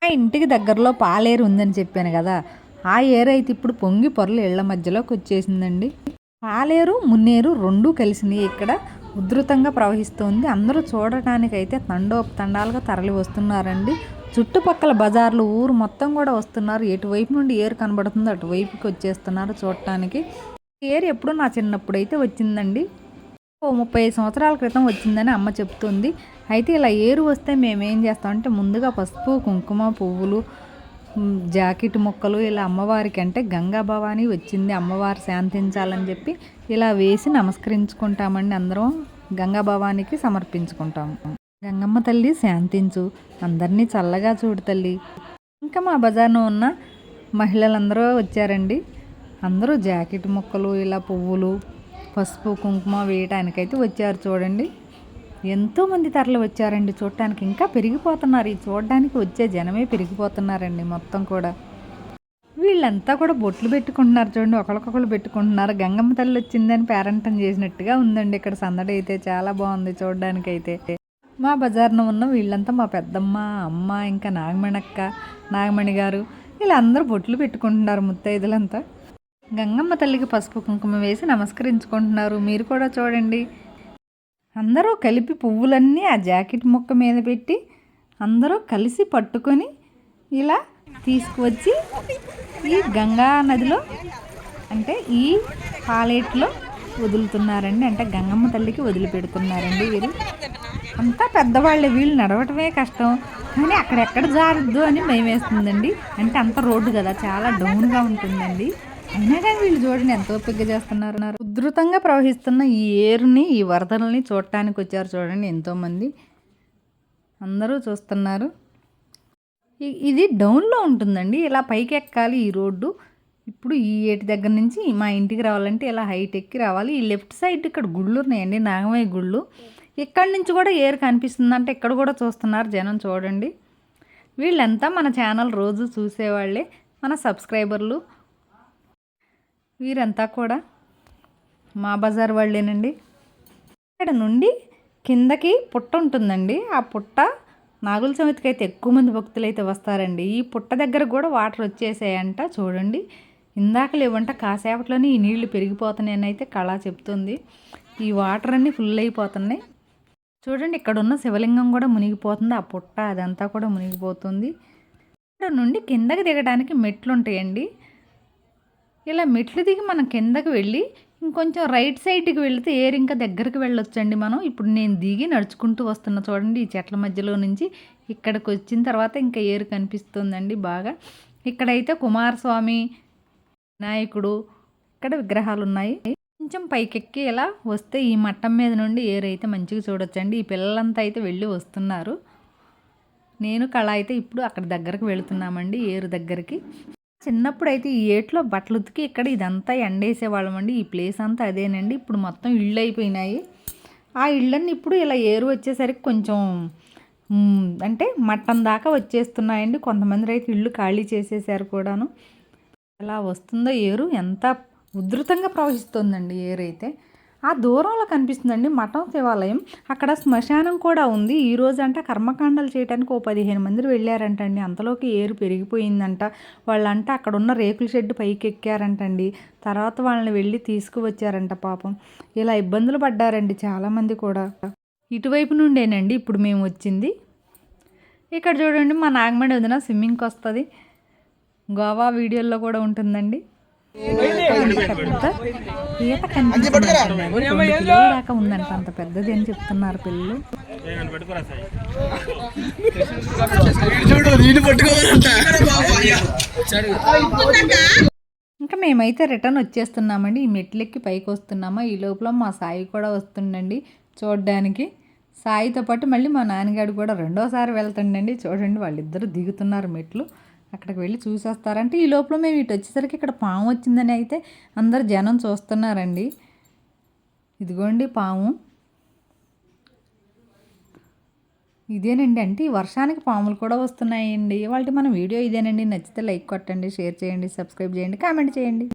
మా ఇంటికి దగ్గరలో పాలేరు ఉందని చెప్పాను కదా, ఆ ఏరు అయితే ఇప్పుడు పొంగి పొరలు ఇళ్ల మధ్యలోకి వచ్చేసిందండి. పాలేరు మున్నేరు రెండూ కలిసినాయి. ఇక్కడ ఉధృతంగా ప్రవహిస్తుంది. అందరూ చూడటానికైతే తండోపతండాలుగా తరలి వస్తున్నారండి. చుట్టుపక్కల బజార్లు ఊరు మొత్తం కూడా వస్తున్నారు. ఎటువైపు నుండి ఏరు కనబడుతుందో అటువైపుకి వచ్చేస్తున్నారు చూడటానికి. ఏరు ఎప్పుడు నా చిన్నప్పుడు అయితే వచ్చిందండి. ఓ 35 సంవత్సరాల క్రితం వచ్చిందని అమ్మ చెప్తుంది. అయితే ఇలా ఏరు వస్తే మేమేం చేస్తామంటే ముందుగా పసుపు కుంకుమ పువ్వులు జాకెట్ ముక్కలు ఇలా అమ్మవారికి, అంటే గంగా భవాని వచ్చింది అమ్మవారు శాంతించాలని చెప్పి ఇలా వేసి నమస్కరించుకుంటామండి. అందరం గంగా భవానికి సమర్పించుకుంటాము. గంగమ్మ తల్లి శాంతించు, అందరినీ చల్లగా చూడు తల్లి. ఇంకా మా బజార్లో ఉన్న మహిళలందరూ వచ్చారండి. అందరూ జాకెట్ ముక్కలు ఇలా పువ్వులు పసుపు కుంకుమ వేయటానికైతే వచ్చారు చూడండి. ఎంతోమంది తరలి వచ్చారండి చూడటానికి. ఇంకా పెరిగిపోతున్నారు. ఈ చూడడానికి వచ్చే జనమే పెరిగిపోతున్నారండి మొత్తం కూడా. వీళ్ళంతా కూడా బొట్లు పెట్టుకుంటున్నారు చూడండి, ఒకరికొకరు పెట్టుకుంటున్నారు. గంగమ్మ తల్లి వచ్చిందని పేరంటం చేసినట్టుగా ఉందండి ఇక్కడ సందడి అయితే. చాలా బాగుంది చూడడానికి అయితే. మా బజార్లో ఉన్న వీళ్ళంతా మా పెద్దమ్మ అమ్మ ఇంకా నాగమణక్క నాగమణి గారు ఇలా అందరూ బొట్లు పెట్టుకుంటున్నారు ముత్తైదులంతా. గంగమ్మ తల్లికి పసుపు కుంకుమ వేసి నమస్కరించుకుంటున్నారు. మీరు కూడా చూడండి. అందరూ కలిపి పువ్వులన్నీ ఆ జాకెట్ ముక్క మీద పెట్టి అందరూ కలిసి పట్టుకొని ఇలా తీసుకువచ్చి ఈ గంగా నదిలో, అంటే ఈ పాలేట్లో వదులుతున్నారండి. అంటే గంగమ్మ తల్లికి వదిలిపెడుతున్నారండి. వీరు అంతా పెద్దవాళ్ళే, వీళ్ళు నడవటమే కష్టం. కానీ అక్కడెక్కడ జారుద్దు అని భయం వేస్తుందండి. అంటే అంత రోడ్డు కదా, చాలా డౌన్గా ఉంటుందండి. అయినా కానీ వీళ్ళు చూడండి ఎంతో ఓపిక చేస్తున్నారు. ఉధృతంగా ప్రవహిస్తున్న ఈ ఏరుని, ఈ వరదలని చూడటానికి వచ్చారు చూడండి ఎంతోమంది. అందరూ చూస్తున్నారు. ఇది డౌన్లో ఉంటుందండి. ఇలా పైకి ఎక్కాలి ఈ రోడ్డు. ఇప్పుడు ఈ ఏటి దగ్గర నుంచి మా ఇంటికి రావాలంటే ఇలా హైట్ ఎక్కి రావాలి. ఈ లెఫ్ట్ సైడ్ ఇక్కడ గుళ్ళు ఉన్నాయండి, నాగమయ్య గుళ్ళు. ఇక్కడి నుంచి కూడా ఏరు కనిపిస్తుందంటే ఇక్కడ కూడా చూస్తున్నారు జనం చూడండి. వీళ్ళంతా మన ఛానల్ రోజు చూసేవాళ్ళే, మన సబ్స్క్రైబర్లు. వీరంతా కూడా మా బజార్ వాళ్ళేనండి. ఇక్కడ నుండి కిందకి పుట్ట ఉంటుందండి. ఆ పుట్ట నాగుల చవితికి అయితే ఎక్కువ మంది భక్తులు అయితే వస్తారండి. ఈ పుట్ట దగ్గర కూడా వాటర్ వచ్చేసాయంట చూడండి. ఇందాక లేవంట, కాసేపట్లోనే ఈ నీళ్లు పెరిగిపోతున్నాయని అయితే కళ చెప్తుంది. ఈ వాటర్ అన్నీ ఫుల్ అయిపోతున్నాయి చూడండి. ఇక్కడ ఉన్న శివలింగం కూడా మునిగిపోతుంది. ఆ పుట్ట అదంతా కూడా మునిగిపోతుంది. ఇక్కడ నుండి కిందకి దిగడానికి మెట్లు ఉంటాయండి. ఇలా మెట్లు దిగి మనం కిందకి వెళ్ళి ఇంకొంచెం రైట్ సైడ్కి వెళితే ఏరు ఇంకా దగ్గరికి వెళ్ళొచ్చండి మనం. ఇప్పుడు నేను దిగి నడుచుకుంటూ వస్తున్నా చూడండి ఈ చెట్ల మధ్యలో నుంచి. ఇక్కడికి వచ్చిన తర్వాత ఇంకా ఏరు కనిపిస్తుందండి బాగా. ఇక్కడైతే కుమారస్వామి వినాయకుడు ఇక్కడ విగ్రహాలు ఉన్నాయి. కొంచెం పైకెక్కి ఇలా వస్తే ఈ మట్టం మీద నుండి ఏరు అయితే మంచిగా చూడొచ్చండి. ఈ పిల్లలంతా అయితే వెళ్ళి వస్తున్నారు. నేను కళ అయితే ఇప్పుడు అక్కడ దగ్గరకు వెళుతున్నామండి, ఏరు దగ్గరికి. చిన్నప్పుడు అయితే ఈ ఏట్లో బట్టలు ఉతికి ఇక్కడ ఇదంతా ఎండేసేవాళ్ళమండి. ఈ ప్లేస్ అంతా అదేనండి. ఇప్పుడు మొత్తం ఇళ్ళు అయిపోయినాయి. ఆ ఇళ్ళన్నీ ఇప్పుడు ఇలా ఏరు వచ్చేసరికి కొంచెం అంటే మట్టం దాకా వచ్చేస్తున్నాయండి. కొంతమంది అయితే ఇళ్ళు ఖాళీ చేసేసారు కూడాను. ఎలా వస్తుందో ఏరు, ఎంత ఉధృతంగా ప్రవహిస్తుందండి ఏరు అయితే. ఆ దూరంలో కనిపిస్తుందండి మఠం శివాలయం. అక్కడ శ్మశానం కూడా ఉంది. ఈరోజు అంట కర్మకాండాలు చేయడానికి ఓ 15 మంది వెళ్ళారంటండి. అంతలోకి ఏరు పెరిగిపోయిందంట. వాళ్ళంట అక్కడ ఉన్న రేకుల షెడ్ పైకి ఎక్కారంటండి. తర్వాత వాళ్ళని వెళ్ళి తీసుకువచ్చారంట. పాపం ఇలా ఇబ్బందులు పడ్డారండి చాలామంది కూడా. ఇటువైపు నుండేనండి ఇప్పుడు మేము వచ్చింది. ఇక్కడ చూడండి మా నాగమణి వదిన స్విమ్మింగ్కి వస్తుంది. గోవా వీడియోల్లో కూడా ఉంటుందండి. ఈత దాకా ఉందంట, అంత పెద్దది అని చెప్తున్నారు పిల్లలు. ఇంకా మేమైతే రిటర్న్ వచ్చేస్తున్నామండి. ఈ మెట్లెక్కి పైకి వస్తున్నామా, ఈ లోపల మా సాయి కూడా వస్తుండండి చూడడానికి. సాయితో పాటు మళ్ళీ మా నాన్నగారు కూడా రెండోసారి వెళ్తుండండి. చూడండి వాళ్ళిద్దరూ దిగుతున్నారు మెట్లు. అక్కడికి వెళ్ళి చూసేస్తారంటే ఈ లోపల మేము ఇటు వచ్చేసరికి ఇక్కడ పాము వచ్చిందని అయితే అందరు జనం చూస్తున్నారండి. ఇదిగోండి పాము ఇదేనండి. అంటే ఈ వర్షానికి పాములు కూడా వస్తున్నాయండి. ఇవాళ మన వీడియో ఇదేనండి. నచ్చితే లైక్ కొట్టండి, షేర్ చేయండి, సబ్స్క్రైబ్ చేయండి, కామెంట్ చేయండి.